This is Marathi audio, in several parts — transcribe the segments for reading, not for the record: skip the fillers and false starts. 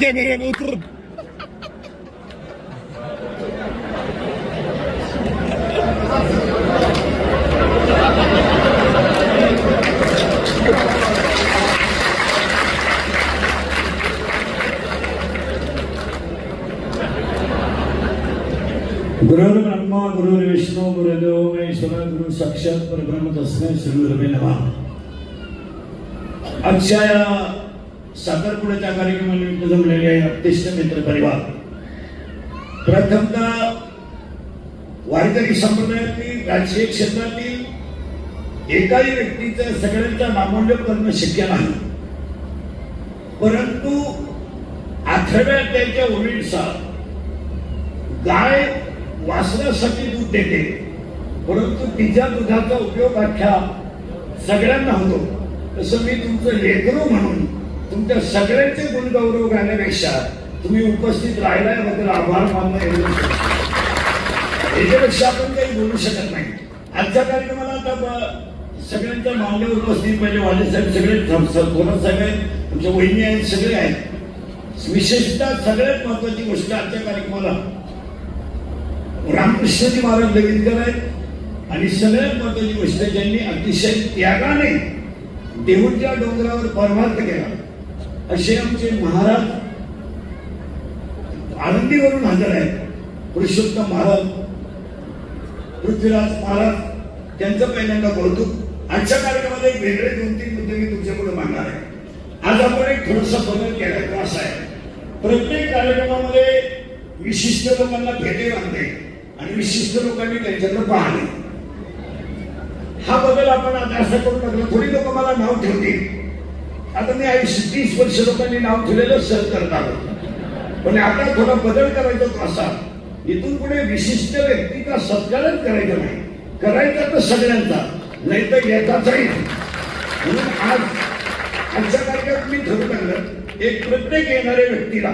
कॅमेऱ्याने उतर. गुरुर्ब्रह्मा गुरुर्विष्णू गुरुदेव महेश्वर गुरु साक्षात परब्रह्म तस्मै श्री गुरुवे नमः. आजच्या साखरपुड्याच्या कार्यक्रमानिमित्त जमलेले आहे अत्यंत मित्र परिवार. प्रथमतः वारकरी संप्रदायातील राजकीय क्षेत्रातील एकाही व्यक्तीचं सगळ्यांचा नामोल्लेख करणं शक्य नाही, परंतु आठव्यात त्याच्या ओळीचा गाय वासरासाठी दूध देते, परंतु तिच्या दुधाचा उपयोग अख्ख्या सगळ्यांना होतो. तसं मी तुमचं लेकरू म्हणून तुमच्या सगळ्यांचे गुणगौरव गाण्यापेक्षा तुम्ही उपस्थित राहिल्याबद्दल आभार मानणं एवढं याच्यापेक्षा आपण काही बोलू शकत नाही. आजच्या कार्यक्रमाला आता सगळ्यांच्या मान्यवर उपस्थित पहिले वालेसाहेब सगळे थोरात साहेब आहेत, तुमच्या वहिनी आहेत, सगळे आहेत. विशेषतः सगळ्यात महत्वाची गोष्ट आजच्या कार्यक्रमाला रामकृष्णजी महाराज लवितकर आहेत आणि सगळ्यात महत्वाची गोष्ट ज्यांनी अतिशय त्यागाने देहूच्या डोंगरावर परमार्थ केला असे आमचे महाराज आळंदीवरून हजर आहेत. पुरुषोत्तम महाराज, पृथ्वीराज महाराज, त्यांचं पहिल्यांदा कौतुक. आजच्या कार्यक्रमात एक वेगळे 2-3 मुद्दे मी तुमच्यापुढे मांडणार आहे. आज आपण एक थोडासा बदल केलाय. तो असा आहे, प्रत्येक कार्यक्रमामध्ये विशिष्ट लोकांना भेटे बांधणे आणि विशिष्ट लोकांनी त्यांच्याकडे पाहणे, हा बदल आपण आता असा करून टाकला. थोडी लोक मला नाव ठेवतील. आता मी 30 वर्ष लोकांनी नाव ठेवलेलं सहन करत आलो, पण आता थोडा बदल करायचा. तो असा, इथून पुढे विशिष्ट व्यक्तीचा सत्कारच करायचा नाही, करायचा तर सगळ्यांचा, नाही तर याचाही. म्हणून आजच्या कार्यक्रमात मी ठरवून टाकलं, एक प्रत्येक येणाऱ्या व्यक्तीला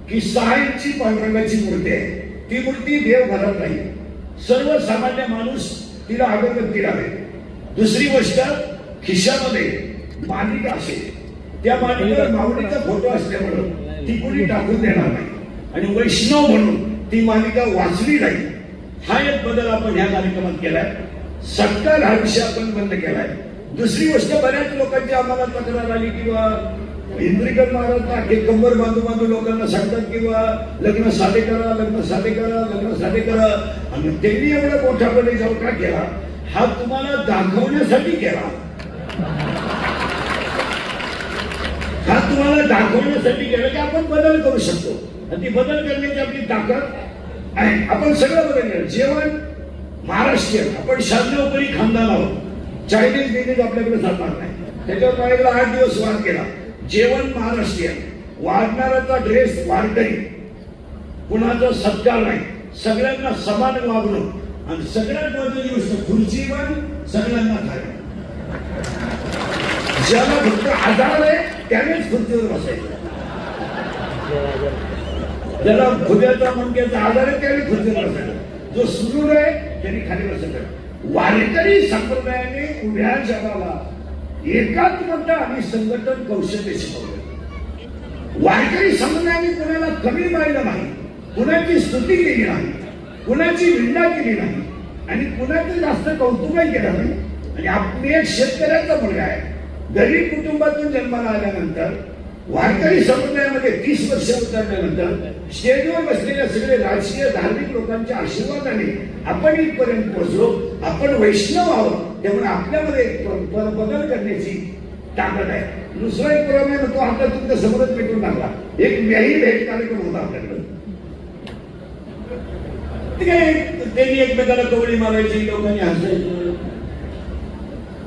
की 6 इंची पांडुरंगाची मूर्ती आहे, ती मूर्ती देवघरात नाही, सर्वसामान्य माणूस तिला अगरबत्ती लावे. दुसरी गोष्ट, खिशामध्ये मालिका असेल, त्या मालिकेवर माऊलीचा फोटो असल्यामुळे ती कुणी टाकून देणार नाही आणि वैष्णव म्हणून ती मालिका वाचली जाईल. हा एक बदल आपण ह्या कार्यक्रमात केलाय. सत्कार हा विषय आपण बंद केलाय. दुसरी गोष्ट, बऱ्याच लोकांची आम्हाला तक्रार आली किंवा इंद्रिकर महाराज कंबर बांधू लोकांना सांगतात किंवा लग्न साधे करा, लग्न साधे करा, लग्न साधे करा. आणि त्यांनी एवढा मोठापणे जाऊ का केला? हा तुम्हाला दाखवण्यासाठी केला, हा तुम्हाला दाखवण्यासाठी केला की आपण बदल करू शकतो आणि ती बदल करण्याची आपली ताकद आहे. आपण सगळं बदल केलं. जेवण महाराष्ट्रीयन, आपण शांतोपरी खानदान आहोत. चायनीज बिनीज आपल्याकडे चालणार नाही. त्याच्यावर पाहिजे 8 दिवस वाद केला. जेवण महाराष्ट्रीयन, वाढणाराचा ड्रेस वारकरी, कुणाचा सत्कार नाही, सगळ्यांना समान वागणूक आणि सगळ्यात महत्वाची गोष्ट, खुर्ची पण सगळ्यांना खाली. ज्याला फक्त आधार आहे त्यानेच खुर्चीवर बसायचं, ज्याला खुद्याचा मणक्याचा आधार आहे त्याने खुर्चीवर बसायचं, जो सुदृढ आहे त्यांनी खाली बसायचं. वारकरी संप्रदायाने उभ्या जगाला एकात्मता आणि संघटन कौशल्य शिकवलं. वारकरी समुदायाने कुणाला कमी पाहिलं नाही, कुणाची स्तुती केली नाही, कुणाची निंदा केली नाही आणि कुणाचं जास्त कौतुकही केलं नाही. आणि आपली एक शेतकऱ्याचा मुलगा आहे, गरीब कुटुंबातून जन्माला आल्यानंतर वारकरी समुदायामध्ये 30 वर्ष उतरल्यानंतर स्टेजवर बसलेल्या सगळे राजकीय धार्मिक लोकांच्या आशीर्वादाने आपण इथपर्यंत पोहोचलो. आपण वैष्णव आहोत, त्यामुळे आपल्यामध्ये बदल करण्याची ताकद आहे. दुसरा एक प्रॉब्लेम आहे, तो आता तुमच्या समोरच भेटून टाकला. एक व्याही भेट कार्यक्रम होता आपल्याकडे. त्यांनी एकमेकाला कवडी मारायची, लोकांनी हसायचं.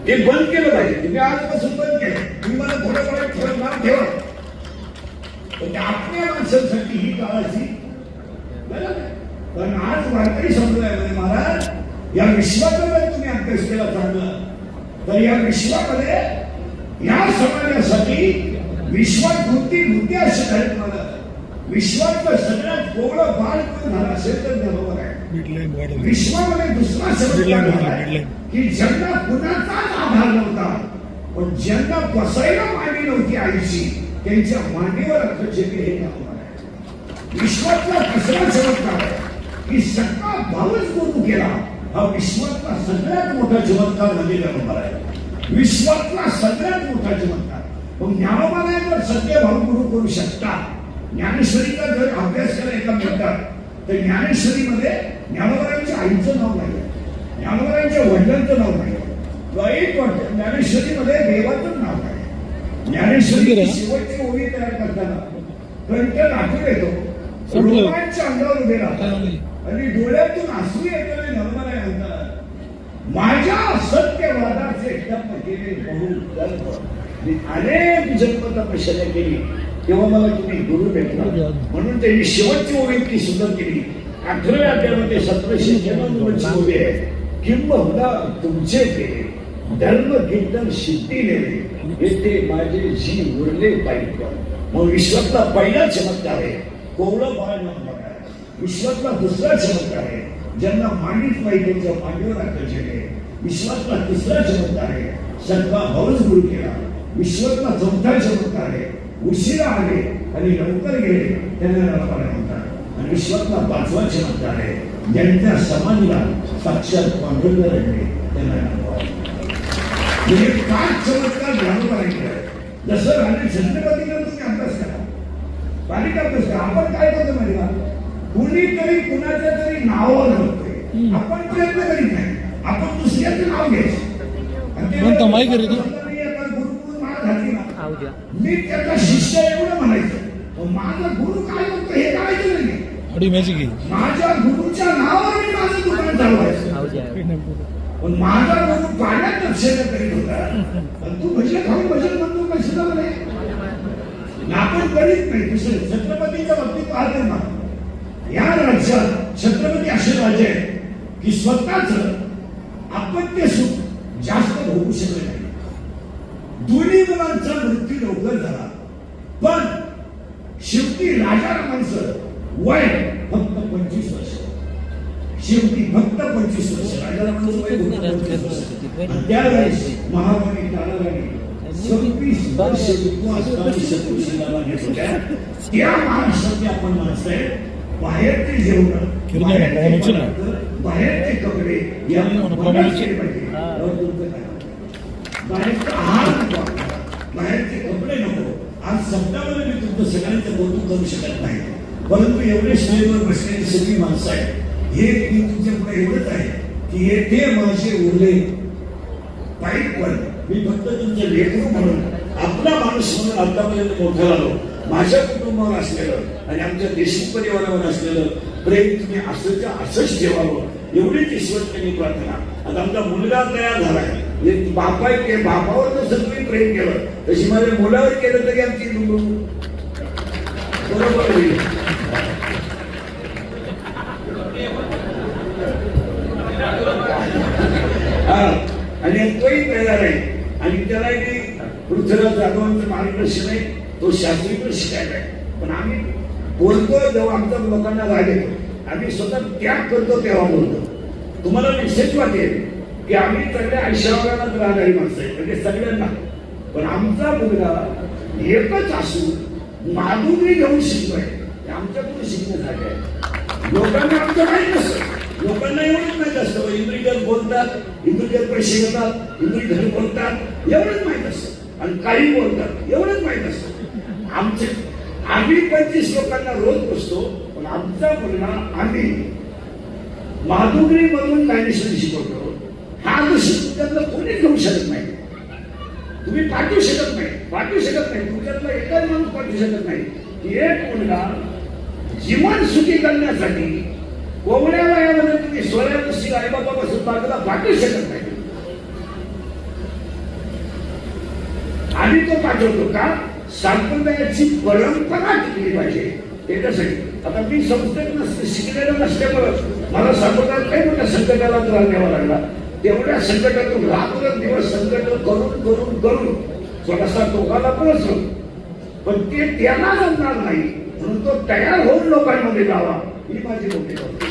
ते बंद केलं पाहिजे. तुम्ही आजपासून बंद केलं. तुम्ही मला थोडं नाव ठेवा, पण आपल्या माणसांसाठी ही काळाची गरज आहे. पण आज वारकरी समुदायामध्ये महाराज या विश्वामध्ये तुम्ही अभ्यास केला चांगला, तर या विश्वामध्ये या समाजासाठी विश्वात बुद्धी असे आहेत. मला विश्वातलं सगळ्यात कोवळं बाळ कोण झालं असेल तर बरोबर आहे. विश्वामध्ये दुसरा शब्द की ज्यांना कुणाचाच आधार नव्हता, पण ज्यांना बसायला मांडी नव्हती आईची, त्यांच्या मांडीवर अर्थचेपी हे नाव आहे. विश्वातला तिसरा चमत्कार आहे की सगळा भावच गुरु केला. हा विश्वातला सगळ्यात मोठा चमत्कार म्हणजे नंबर आहे. विश्वातला सगळ्यात मोठा चमत्कार. मग ज्ञानोबाने जर सत्य भाव गुरु करू शकता, ज्ञानेश्वरीचा जर अभ्यास केला एका म्हणतात, तर ज्ञानेश्वरीमध्ये ज्ञानोबांच्या आईचं नाव नाही, ज्ञानोबांच्या वडिलांचं नाव नाही. वाईट वाटतं ज्ञानेश्वरीमध्ये देवाचं नाव आहे. ज्ञानेश्वरी शेवटची ओळी तयार करताना कंठ दाखवून येतो, रोमांच्या अंगावर उभे राहतात आणि डोळ्यातून आसू येताना नर्मदा म्हणतात, माझ्या सत्यवादाचे टप्प केले बहु. अनेक जन्म तपश्चर्या केली, तेव्हा मला तुम्ही गुरु भेटला. म्हणून त्यांनी शेवटची ओळी इतकी सुंदर केली. 18व्या अध्यायामध्ये 1796 ओळी आहे. किंबहुना तुमचे ते धर्म कीर्तन सिद्धी नेले, येथे माझे जी उरले पाहिजे. मग विश्वातला पहिला चमत्कार आहे कोवळं बाळ नंबर आहे. विश्वातला दुसरा चमत्कार आहे ज्यांना मांडीच पाहिजे त्यांच्या मांडीवर आकर्षण. विश्वातला तिसरा चमत्कार आहे सगळा भावच गुरु केला. विश्वातला चौथा चमत्कार आहे उशिरा आले आणि लवकर गेले त्यांना नरपाला म्हणतात. आणि विश्वातला 5वा चमत्कार आहे ज्यांच्या समाधीला साक्षात पांडुरंग रडले त्यांना नरपाला. म्हणजे 5 चमत्कार ज्ञानोबाने केले. जसं राणे छत्रपतीला तुम्ही अभ्यास करा, बारीक अभ्यास करा. आपण काय करतो माहिती का, कुणीतरी कुणाच्या तरी नावावर होतोय, आपण प्रयत्न करीत नाही, आपण दुसऱ्याचं नाव घ्यायचं. मी त्याचा शिष्य एवढं म्हणायचं, माझा गुरु काय म्हणतो हे करायचं नाही. माझ्या गुरुच्या नावावर मी माझं दुकान चालवायचं. पण माझा गुरु पाण्यात दक्षिण करीत होता, तू भजन खाऊन भजन म्हणतो कशाला म्हणे. आपण करीत नाही. दुसरं छत्रपतीच्या बाबतीत पाहतो ना, या राज्यात छत्रपती असे राजे आहेत की स्वतःच अपत्य सुख जास्त भोगू शकले नाही. दोन्ही मुलांचा मृत्यू लवकर झाला, पण शेवटी राजारामांचं वय फक्त 25 वर्ष. शेवटी फक्त 25 वर्ष राजारामांचं वय 25 वर्ष. त्यावेळेस महाराणी ताराराणी 26 वर्ष शत्रुशीला घेत होत्या. त्या महाराष्ट्रातले आपण माणसं आहे. बाहेरचे जेवण, बाहेरचे कपडे या बाहेरचा आहार नको, बाहेरचे कपडे नको. आज शब्दामध्ये मी तुमचं सगळ्यांचं कौतुक करू शकत नाही, परंतु एवढे स्टेजवर बसलेली सगळी माणसं आहेत. हे मी तुमच्या पुढे एवढंच आहे की येथे माझे उरले पाहिजे. पण मी फक्त तुमचे लेकरू म्हणून, आपला माणूस म्हणून आतापर्यंत मोठा झालो. माझ्या कुटुंबावर असलेलं आणि आमच्या देशमुख परिवारावर असलेलं प्रेम तुम्ही असंच्या असंच ठेवावं, एवढीच ईश्वरची प्रार्थना. आता आमचा मुलगा तयार झालाय, बापावर जसं तुम्ही प्रेम केलं तशी माझ्या मुलावर केलं तरी आमची बरोबर होईल. आणि तोही तयार आहे. आणि त्याला पृथ्वीराज जाधवांचं मार्गदर्शन आहे, तो शास्त्रीय शिकायला आहे. पण आम्ही बोलतो जेव्हा आमच्या लोकांना राग येतो, आम्ही स्वतः त्याग करतो तेव्हा बोलतो. तुम्हाला निश्चित वाटेल की आम्ही सगळ्या आयुष्यावरच राहणारी माणसं आहे, म्हणजे सगळ्यांना. पण आमचा मुलगा एकच असू माधुरी घेऊन शिकतोय, आमच्याकडून शिकण्यासाठी आहे. लोकांना आमचं माहीत नसतं, लोकांना एवढंच माहीत असतं इंद्रियगत बोलतात, इंद्रियगत पैसे घेतात, इंद्रियगत बोलतात एवढंच माहीत असतं, आणि काही बोलतात एवढंच माहीत असतं. आम्ही 25 लोकांना रोज बसतो, पण आमचा मुलगा आम्ही माधुरी मधून ज्ञानेश्वरी शिकवतो. हा जो शिकवण्यातला कोणीच घेऊ शकत नाही, तुम्ही पाठवू शकत नाही, तुमच्यातला एकच माणूस पाठवू शकत नाही की एक मुलगा जीवन सुखी करण्यासाठी कोवड्या वयामध्ये तुम्ही 16 वर्षी आईबापापासून बाजूला पाठवू शकत नाही. आम्ही तो पाठवतो का संप्रदायाची परंपरा टिकली पाहिजे त्याच्यासाठी. आता मी संस्थेत शिकलेलं नसल्यामुळं मला संप्रदायात काही मोठ्या संकटाला त्रास द्यावा लागला. तेवढ्या संकटातून रात्रंदिवस संकट करून करून करून स्वतःचा टोकाला पोहोचलो, पण ते त्याला जमणार नाही म्हणून तो तयार होऊन लोकांमध्ये जावा ही माझी मोठी होती.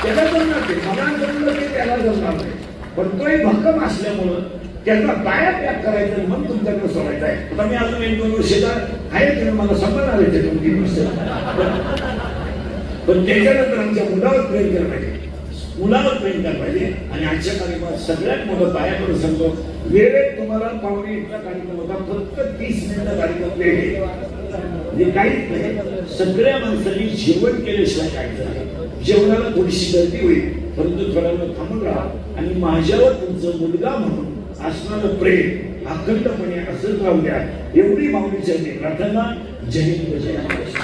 त्याला जमणार ते, मला जमलं ते त्याला जमणार नाही, पण तोही भक्कम असल्यामुळं त्यांना पाया पॅक करायचं म्हणून तुमच्याकडे सोडायचं आहे. आता मी अजून 1-2 वर्षाचा आहे, तुम्ही मला सांभाळणार आहे 2-3 वर्ष, पण त्याच्यानंतर आमच्या मुलावर प्रेम केलं पाहिजे, मुलावर प्रेम केलं पाहिजे. आणि आजच्या कार्यक्रमात सगळ्यात मोठं पायाकडून सांगतो, वेळेत तुम्हाला पाहुणे इतका कार्यक्रम होता, फक्त 30 मिनिटं कार्यक्रम वेळ म्हणजे काहीच नाही. सगळ्या माणसांनी जेवण केल्याशिवाय काहीच नाही. जेवणाला थोडीशी गर्दी होईल, परंतु थोडा वेळ थांबून राहा आणि माझ्यावर तुमचं मुलगा म्हणून असणारं प्रेम अखंडपणे असंच राहू द्या, एवढी माऊलीची प्रार्थना. जय हिंद, जय महाराष्ट्र.